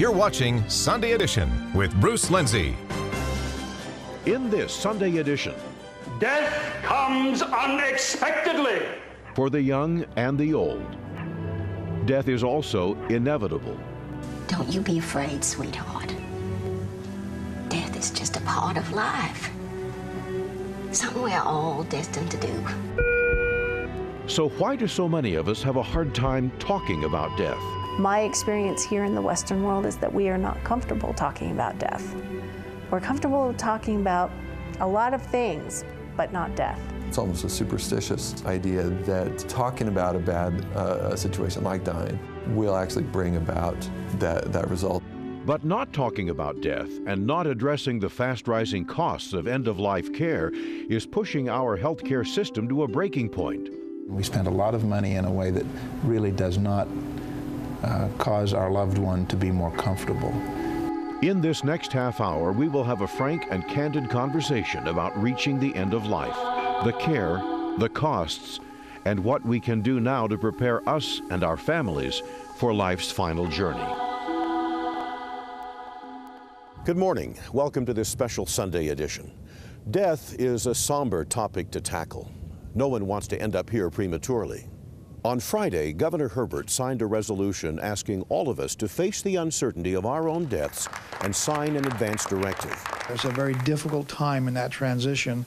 You're watching Sunday Edition with Bruce Lindsay. In this Sunday edition, death comes unexpectedly. For the young and the old, death is also inevitable. Don't you be afraid, sweetheart. Death is just a part of life. Something we're all destined to do. So why do so many of us have a hard time talking about death? My experience here in the Western world is that we are not comfortable talking about death. We're comfortable talking about a lot of things, but not death. It's almost a superstitious idea that talking about a bad situation like dying will actually bring about that result. But not talking about death and not addressing the fast-rising costs of end-of-life care is pushing our healthcare system to a breaking point. We spend a lot of money in a way that really does not cause our loved one to be more comfortable. In this next half hour, we will have a frank and candid conversation about reaching the end of life, the care, the costs, and what we can do now to prepare us and our families for life's final journey. Good morning. Welcome to this special Sunday edition. Death is a somber topic to tackle. No one wants to end up here prematurely. On Friday, Governor Herbert signed a resolution asking all of us to face the uncertainty of our own deaths and sign an advance directive. It's a very difficult time in that transition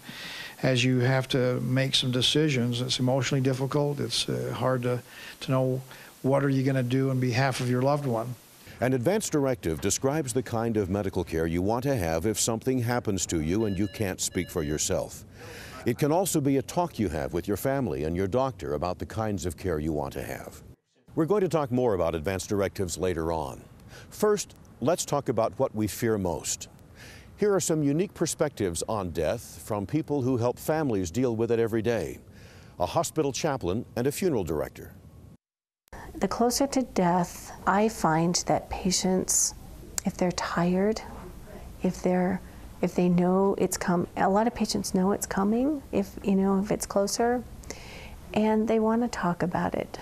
as you have to make some decisions. It's emotionally difficult. It's hard to know what are you going to do on behalf of your loved one. An advance directive describes the kind of medical care you want to have if something happens to you and you can't speak for yourself. It can also be a talk you have with your family and your doctor about the kinds of care you want to have. We're going to talk more about advance directives later on. First, let's talk about what we fear most. Here are some unique perspectives on death from people who help families deal with it every day: a hospital chaplain and a funeral director. The closer to death, I find that patients, if they're tired, if they know it's come, a lot of patients know it's coming, if it's closer, and they want to talk about it.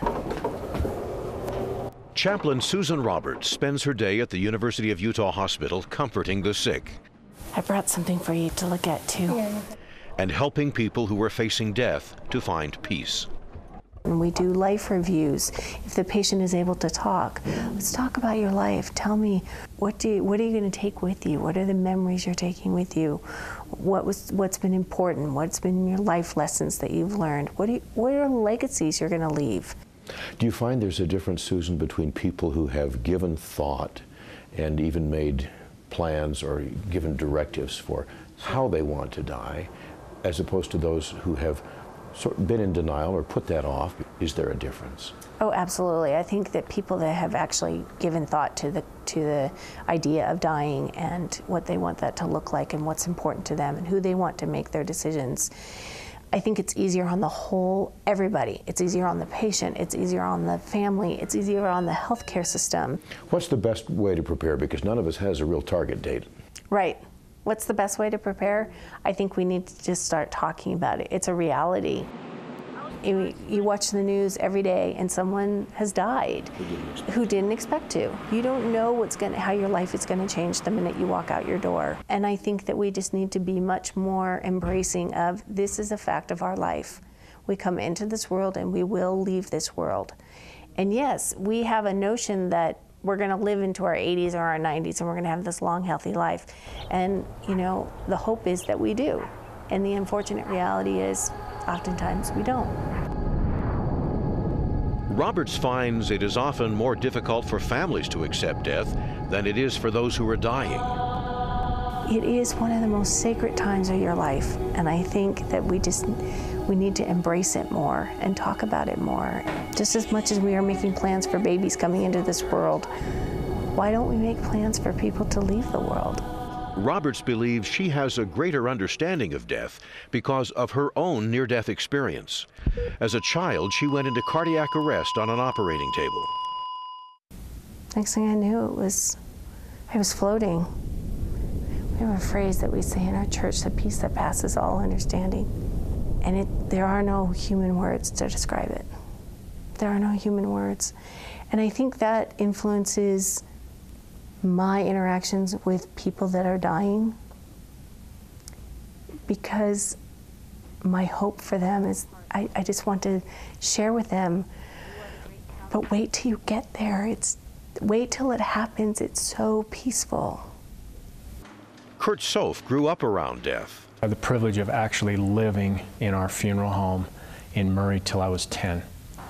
Chaplain Susan Roberts spends her day at the University of Utah Hospital comforting the sick. I brought something for you to look at too. And helping people who are facing death to find peace. And we do life reviews. If the patient is able to talk, let's talk about your life. Tell me, what are you going to take with you? What are the memories you're taking with you? What's been important? What's been your life lessons that you've learned? What are legacies you're going to leave? Do you find there's a difference, Susan, between people who have given thought and even made plans or given directives for how they want to die, as opposed to those who have sort of been in denial or put that off? Is there a difference? Oh, absolutely. I think that people that have actually given thought to the idea of dying and what they want that to look like and what's important to them and who they want to make their decisions, I think it's easier on the whole, everybody. It's easier on the patient, it's easier on the family, it's easier on the healthcare system. What's the best way to prepare? Because none of us has a real target date. Right. What's the best way to prepare? I think we need to just start talking about it. It's a reality. You watch the news every day and someone has died who didn't expect to. You don't know how your life is going to change the minute you walk out your door. And I think that we just need to be much more embracing of this is a fact of our life. We come into this world and we will leave this world. And yes, we have a notion that we're going to live into our 80s or our 90s and we're going to have this long, healthy life. And, the hope is that we do. And the unfortunate reality is oftentimes we don't. Roberts finds it is often more difficult for families to accept death than it is for those who are dying. It is one of the most sacred times of your life, and I think that we need to embrace it more and talk about it more. Just as much as we are making plans for babies coming into this world, why don't we make plans for people to leave the world? Roberts believes she has a greater understanding of death because of her own near-death experience. As a child, she went into cardiac arrest on an operating table. Next thing I knew, I was floating. We have a phrase that we say in our church, the peace that passes all understanding. And there are no human words to describe it. There are no human words. And I think that influences my interactions with people that are dying, because my hope for them is I just want to share with them, but wait till you get there. Wait till it happens. It's so peaceful. Kurt Sof grew up around death. I had the privilege of actually living in our funeral home in Murray till I was 10.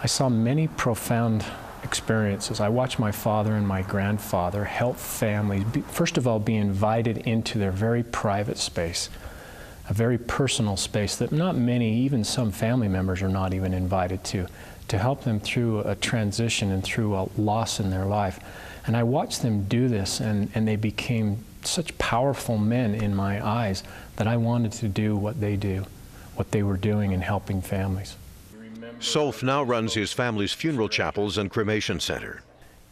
I saw many profound experiences. I watched my father and my grandfather help families, first of all, be invited into their very private space, a very personal space that not many, even some family members, are not even invited to help them through a transition and through a loss in their life. And I watched them do this, and they became such powerful men in my eyes that I wanted to do what they were doing in helping families. Sof now runs his family's funeral chapels and cremation center.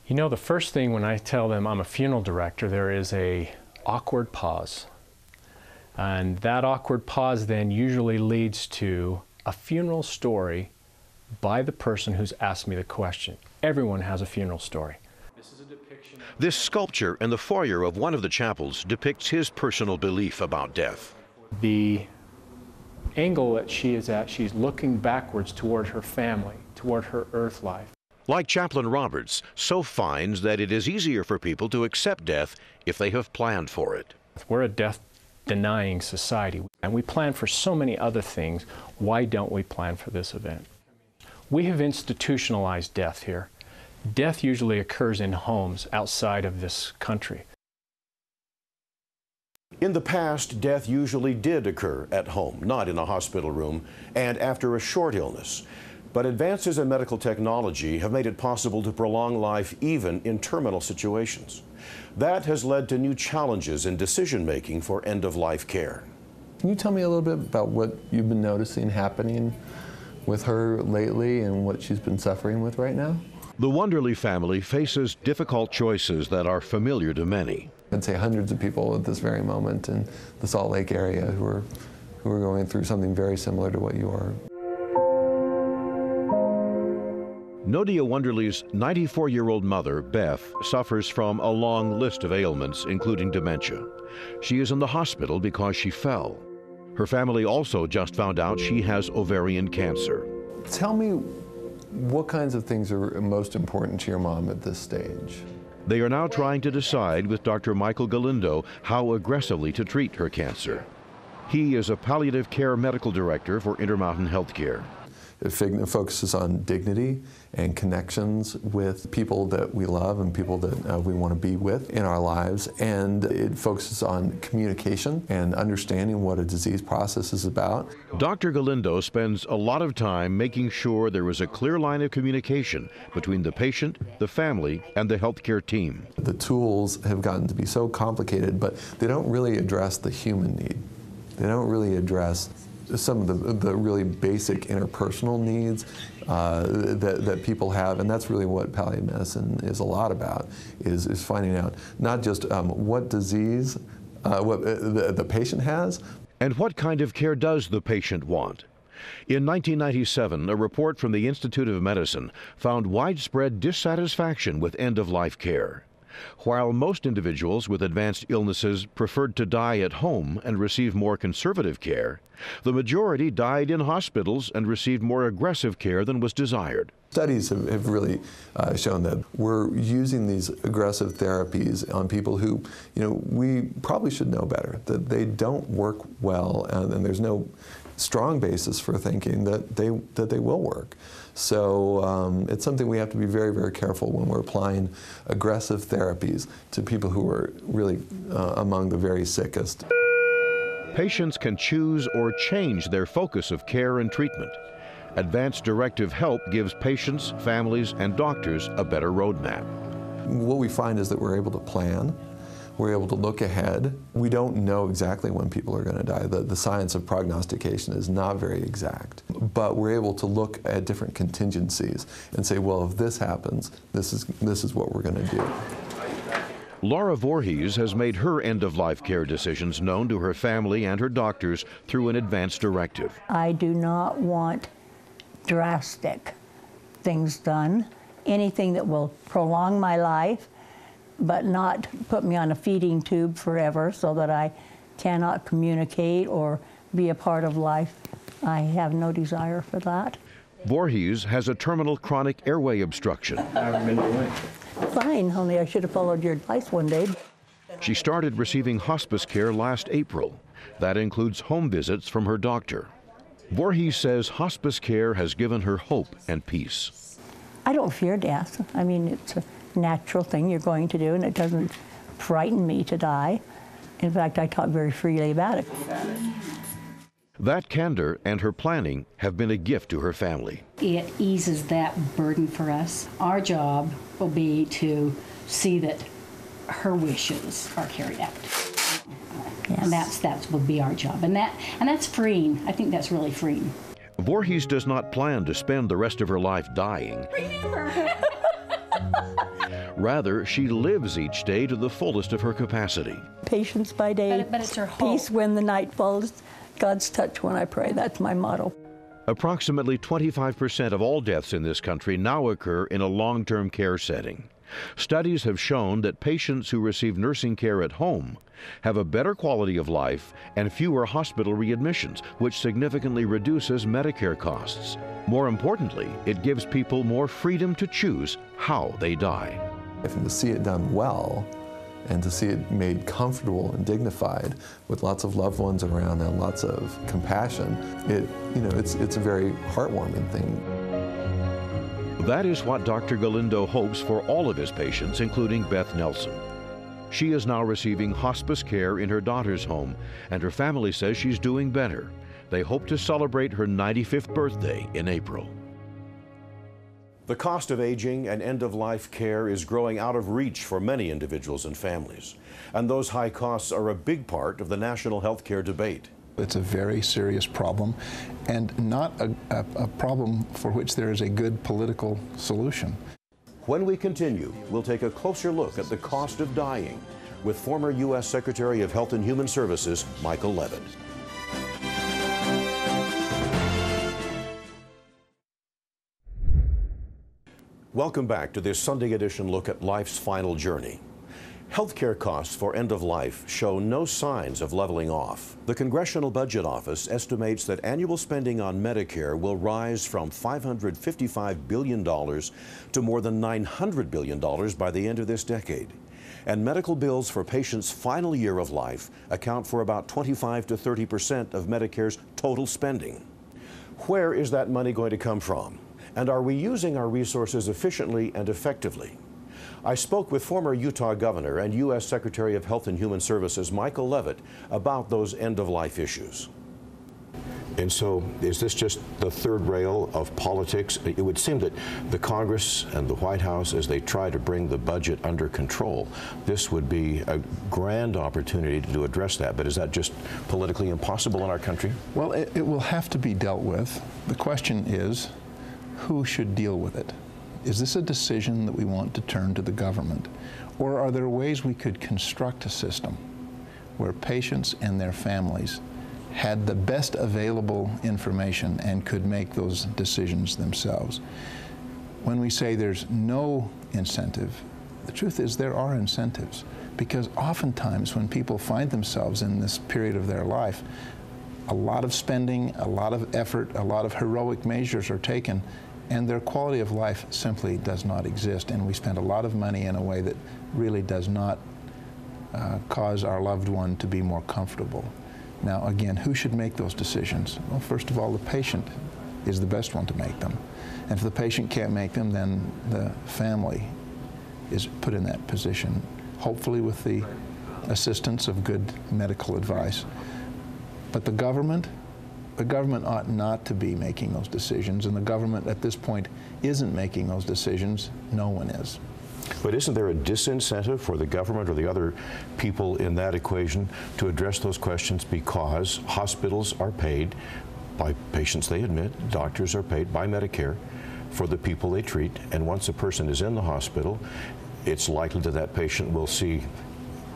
You know, the first thing when I tell them I'm a funeral director, there is a awkward pause. And that awkward pause then usually leads to a funeral story by the person who's asked me the question. Everyone has a funeral story. This sculpture in the foyer of one of the chapels depicts his personal belief about death. The angle that she is at, she's looking backwards toward her family, toward her earth life. Like Chaplain Roberts, Sof finds that it is easier for people to accept death if they have planned for it. We're a death-denying society, and we plan for so many other things. Why don't we plan for this event? We have institutionalized death here. Death usually occurs in homes outside of this country. In the past, death usually did occur at home, not in a hospital room, and after a short illness. But advances in medical technology have made it possible to prolong life even in terminal situations. That has led to new challenges in decision-making for end-of-life care. Can you tell me a little bit about what you've been noticing happening with her lately and what she's been suffering with right now? The Wonderly family faces difficult choices that are familiar to many. I'd say hundreds of people at this very moment in the Salt Lake area who are going through something very similar to what you are. Nodia Wonderly's 94-year-old mother, Beth, suffers from a long list of ailments, including dementia. She is in the hospital because she fell. Her family also just found out she has ovarian cancer. Tell me what kinds of things are most important to your mom at this stage? They are now trying to decide with Dr. Michael Galindo how aggressively to treat her cancer. He is a palliative care medical director for Intermountain Healthcare. It focuses on dignity and connections with people that we love and people that we want to be with in our lives. And it focuses on communication and understanding what a disease process is about. Dr. Galindo spends a lot of time making sure there is a clear line of communication between the patient, the family, and the healthcare team. The tools have gotten to be so complicated, but they don't really address the human need. They don't really address some of the really basic interpersonal needs that people have, and that's really what palliative medicine is a lot about, is finding out not just what disease what the patient has. And what kind of care does the patient want? In 1997, a report from the Institute of Medicine found widespread dissatisfaction with end-of-life care. While most individuals with advanced illnesses preferred to die at home and receive more conservative care, the majority died in hospitals and received more aggressive care than was desired. Studies have really shown that we're using these aggressive therapies on people who, we probably should know better, that they don't work well, and there's no strong basis for thinking that they will work. So it's something we have to be very, very careful when we're applying aggressive therapies to people who are really among the very sickest. Patients can choose or change their focus of care and treatment. Advanced directive help gives patients, families, and doctors a better roadmap. What we find is that we're able to plan. We're able to look ahead. We don't know exactly when people are going to die. The science of prognostication is not very exact. But we're able to look at different contingencies and say, well, if this happens, this is what we're going to do. Laura Voorhees has made her end-of-life care decisions known to her family and her doctors through an advanced directive. I do not want drastic things done, anything that will prolong my life, but not put me on a feeding tube forever so that I cannot communicate or be a part of life. I have no desire for that. Voorhees has a terminal chronic airway obstruction. How have you been doing? Fine, only I should have followed your advice one day. She started receiving hospice care last April. That includes home visits from her doctor. Voorhees says hospice care has given her hope and peace. I don't fear death. I mean, it's a natural thing you're going to do, and it doesn't frighten me to die. In fact, I talk very freely about it. That candor and her planning have been a gift to her family. It eases that burden for us. Our job will be to see that her wishes are carried out. Yes. And that's will be our job. And that's freeing. I think that's really freeing. Voorhees does not plan to spend the rest of her life dying. Rather, she lives each day to the fullest of her capacity. Patience by day, but it's her hope. Peace when the night falls, God's touch when I pray. That's my motto. Approximately 25% of all deaths in this country now occur in a long-term care setting. Studies have shown that patients who receive nursing care at home have a better quality of life and fewer hospital readmissions, which significantly reduces Medicare costs. More importantly, it gives people more freedom to choose how they die. To see it done well and to see it made comfortable and dignified with lots of loved ones around and lots of compassion, it's a very heartwarming thing. That is what Dr. Galindo hopes for all of his patients, including Beth Nelson. She is now receiving hospice care in her daughter's home, and her family says she's doing better. They hope to celebrate her 95th birthday in April. The cost of aging and end-of-life care is growing out of reach for many individuals and families. And those high costs are a big part of the national health care debate. It's a very serious problem, and not a problem for which there is a good political solution. When we continue, we'll take a closer look at the cost of dying with former U.S. Secretary of Health and Human Services, Michael Levitt. Welcome back to this Sunday edition look at life's final journey. Healthcare costs for end of life show no signs of leveling off. The Congressional Budget Office estimates that annual spending on Medicare will rise from $555 billion to more than $900 billion by the end of this decade. And medical bills for patients' final year of life account for about 25 to 30% of Medicare's total spending. Where is that money going to come from? And are we using our resources efficiently and effectively? I spoke with former Utah Governor and U.S. Secretary of Health and Human Services, Michael Levitt, about those end-of-life issues. And so, is this just the third rail of politics? It would seem that the Congress and the White House, as they try to bring the budget under control, this would be a grand opportunity to address that. But is that just politically impossible in our country? Well, it will have to be dealt with. The question is, who should deal with it? Is this a decision that we want to turn to the government? Or are there ways we could construct a system where patients and their families had the best available information and could make those decisions themselves? When we say there's no incentive, the truth is there are incentives, because oftentimes when people find themselves in this period of their life, a lot of spending, a lot of effort, a lot of heroic measures are taken, and their quality of life simply does not exist, and we spend a lot of money in a way that really does not cause our loved one to be more comfortable. Now, again, who should make those decisions? Well, first of all, the patient is the best one to make them. And if the patient can't make them, then the family is put in that position, hopefully with the assistance of good medical advice. But the government ought not to be making those decisions, and the government at this point isn't making those decisions. No one is. But isn't there a disincentive for the government or the other people in that equation to address those questions, because hospitals are paid by patients they admit, doctors are paid by Medicare for the people they treat, and once a person is in the hospital, it's likely that that patient will see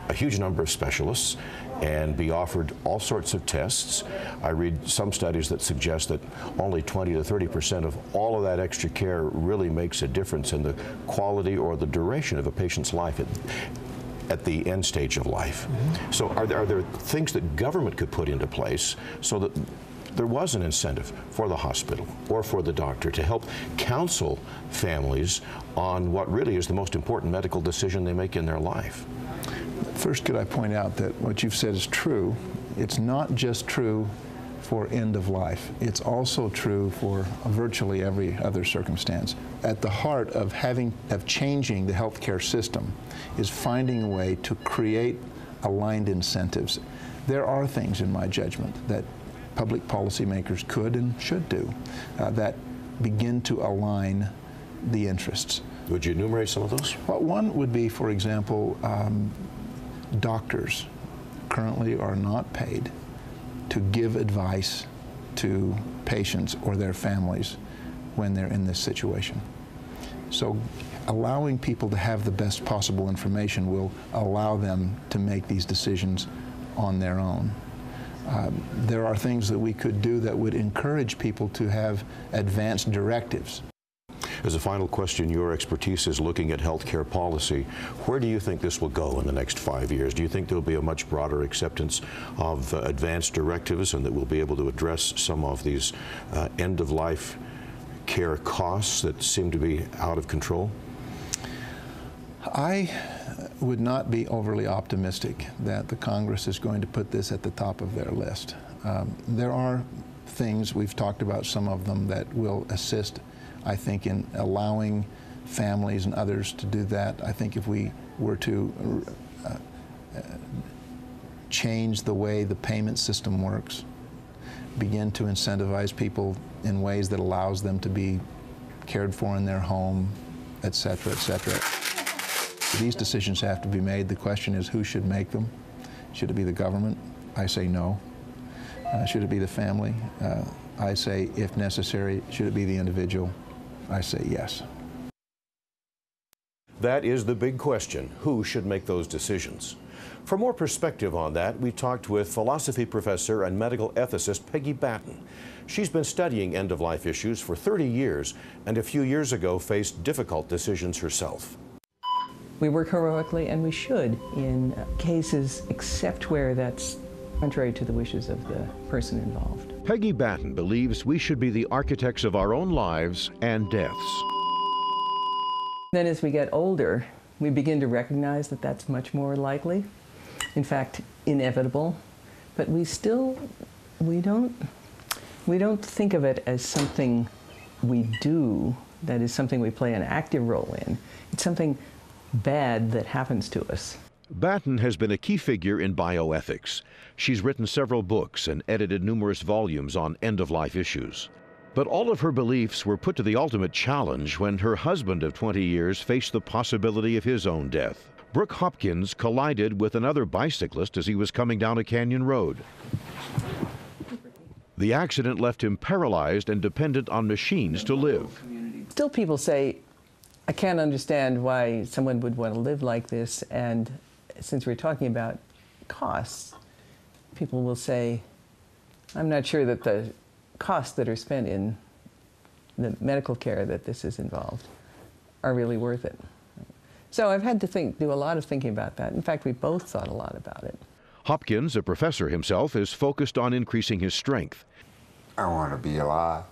a huge number of specialists and be offered all sorts of tests. I read some studies that suggest that only 20 to 30% of all of that extra care really makes a difference in the quality or the duration of a patient's life at the end stage of life. So are there things that government could put into place so that there was an incentive for the hospital or for the doctor to help counsel families on what really is the most important medical decision they make in their life? First, could I point out that what you've said is true. It's not just true for end of life. It's also true for virtually every other circumstance. At the heart of changing the healthcare system is finding a way to create aligned incentives. There are things, in my judgment, that public policymakers could and should do that begin to align the interests. Would you enumerate some of those? Well, one would be, for example, doctors currently are not paid to give advice to patients or their families when they're in this situation. So allowing people to have the best possible information will allow them to make these decisions on their own. There are things that we could do that would encourage people to have advanced directives. As a final question, your expertise is looking at healthcare policy. Where do you think this will go in the next 5 years? Do you think there will be a much broader acceptance of advanced directives and that we'll be able to address some of these end-of-life care costs that seem to be out of control? I would not be overly optimistic that the Congress is going to put this at the top of their list. There are things, we've talked about some of them, that will assist, I think, in allowing families and others to do that. I think if we were to change the way the payment system works, begin to incentivize people in ways that allows them to be cared for in their home, et cetera, et cetera. These decisions have to be made. The question is, who should make them? Should it be the government? I say no. Should it be the family? I say, if necessary. Should it be the individual? I say yes. That is the big question. Who should make those decisions? For more perspective on that, we talked with philosophy professor and medical ethicist Peggy Batten. She's been studying end-of-life issues for 30 years and a few years ago faced difficult decisions herself. We work heroically, and we should, in cases except where that's contrary to the wishes of the person involved. Peggy Batten believes we should be the architects of our own lives and deaths. Then as we get older, we begin to recognize that that's much more likely, in fact, inevitable, but we don't think of it as something we do, that is something we play an active role in. It's something bad that happens to us. Batten has been a key figure in bioethics. She's written several books and edited numerous volumes on end-of-life issues. But all of her beliefs were put to the ultimate challenge when her husband of 20 years faced the possibility of his own death. Brooke Hopkins collided with another bicyclist as he was coming down a canyon road. The accident left him paralyzed and dependent on machines to live. Still, people say, I can't understand why someone would want to live like this, and since we're talking about costs, people will say, I'm not sure that the costs that are spent in the medical care that this is involved are really worth it. So I've had to do a lot of thinking about that. In fact, we both thought a lot about it. Hopkins, a professor himself, is focused on increasing his strength. I want to be alive.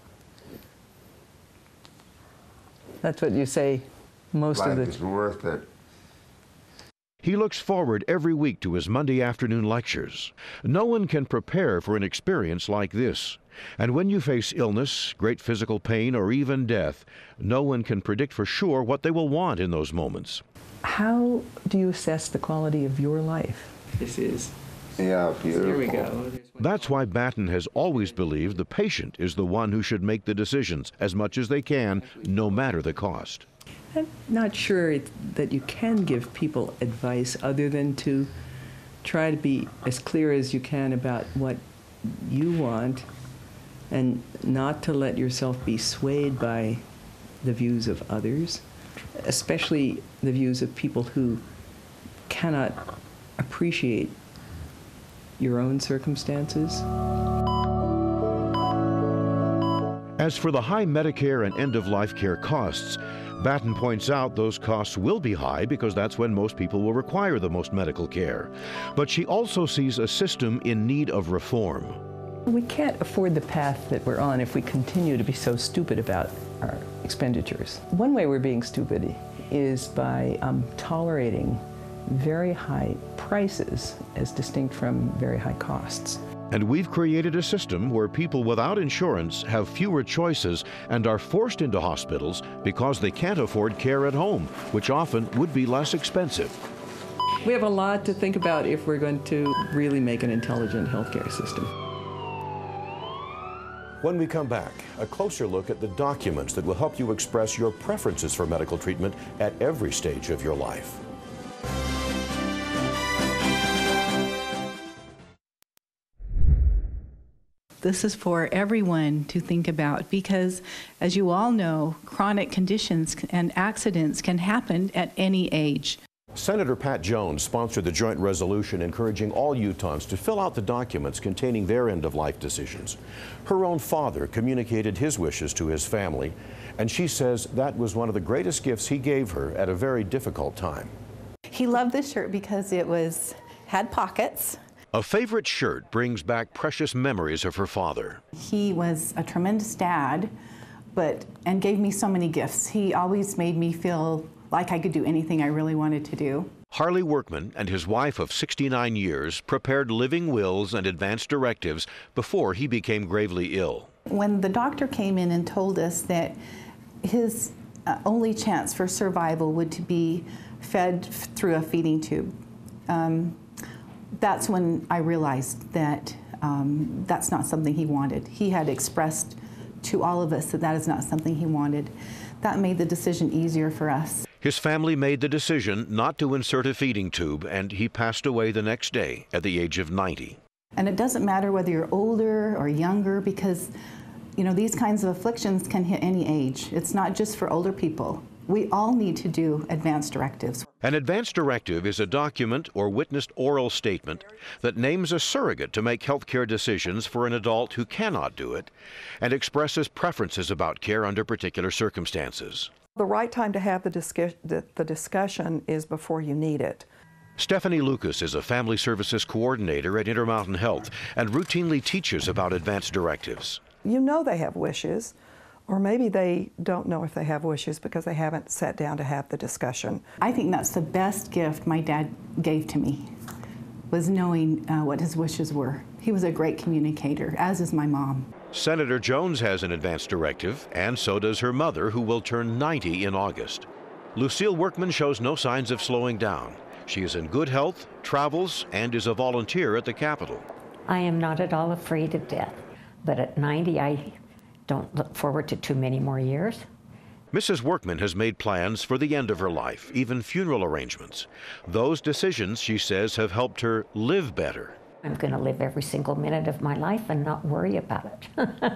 That's what you say most of the... Life is worth it. He looks forward every week to his Monday afternoon lectures. No one can prepare for an experience like this. And when you face illness, great physical pain, or even death, no one can predict for sure what they will want in those moments. How do you assess the quality of your life? This is... Yeah, beautiful. Here we go. That's why Batten has always believed the patient is the one who should make the decisions as much as they can, no matter the cost. I'm not sure that you can give people advice other than to try to be as clear as you can about what you want and not to let yourself be swayed by the views of others, especially the views of people who cannot appreciate your own circumstances. As for the high Medicare and end-of-life care costs, Batten points out those costs will be high because that's when most people will require the most medical care. But she also sees a system in need of reform. We can't afford the path that we're on if we continue to be so stupid about our expenditures. One way we're being stupid is by tolerating very high prices as distinct from very high costs. And we've created a system where people without insurance have fewer choices and are forced into hospitals because they can't afford care at home, which often would be less expensive. We have a lot to think about if we're going to really make an intelligent healthcare system. When we come back, a closer look at the documents that will help you express your preferences for medical treatment at every stage of your life. This is for everyone to think about because, as you all know, chronic conditions and accidents can happen at any age. Senator Pat Jones sponsored the joint resolution encouraging all Utahns to fill out the documents containing their end-of-life decisions. Her own father communicated his wishes to his family, and she says that was one of the greatest gifts he gave her at a very difficult time. He loved this shirt because it had pockets. A favorite shirt brings back precious memories of her father. He was a tremendous dad, and gave me so many gifts. He always made me feel like I could do anything I really wanted to do. Harley Workman and his wife of 69 years prepared living wills and advance directives before he became gravely ill. When the doctor came in and told us that his only chance for survival would to be fed through a feeding tube, that's when I realized that that's not something he wanted. He had expressed to all of us that that is not something he wanted. That made the decision easier for us. His family made the decision not to insert a feeding tube, and he passed away the next day at the age of 90. And it doesn't matter whether you're older or younger because, you know, these kinds of afflictions can hit any age. It's not just for older people. We all need to do advance directives. An advance directive is a document or witnessed oral statement that names a surrogate to make health care decisions for an adult who cannot do it and expresses preferences about care under particular circumstances. The right time to have the discussion is before you need it. Stephanie Lucas is a family services coordinator at Intermountain Health and routinely teaches about advance directives. You know they have wishes, or maybe they don't know if they have wishes because they haven't sat down to have the discussion. I think that's the best gift my dad gave to me, was knowing what his wishes were. He was a great communicator, as is my mom. Senator Jones has an advance directive, and so does her mother, who will turn 90 in August. Lucille Workman shows no signs of slowing down. She is in good health, travels, and is a volunteer at the Capitol. I am not at all afraid of death, but at 90, I don't look forward to too many more years. Mrs. Workman has made plans for the end of her life, even funeral arrangements. Those decisions, she says, have helped her live better. I'm going to live every single minute of my life and not worry about it.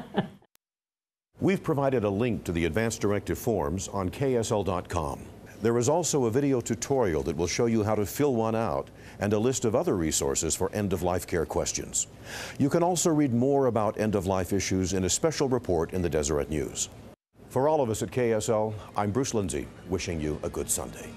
We've provided a link to the advance directive forms on KSL.com. There is also a video tutorial that will show you how to fill one out and a list of other resources for end-of-life care questions. You can also read more about end-of-life issues in a special report in the Deseret News. For all of us at KSL, I'm Bruce Lindsay, wishing you a good Sunday.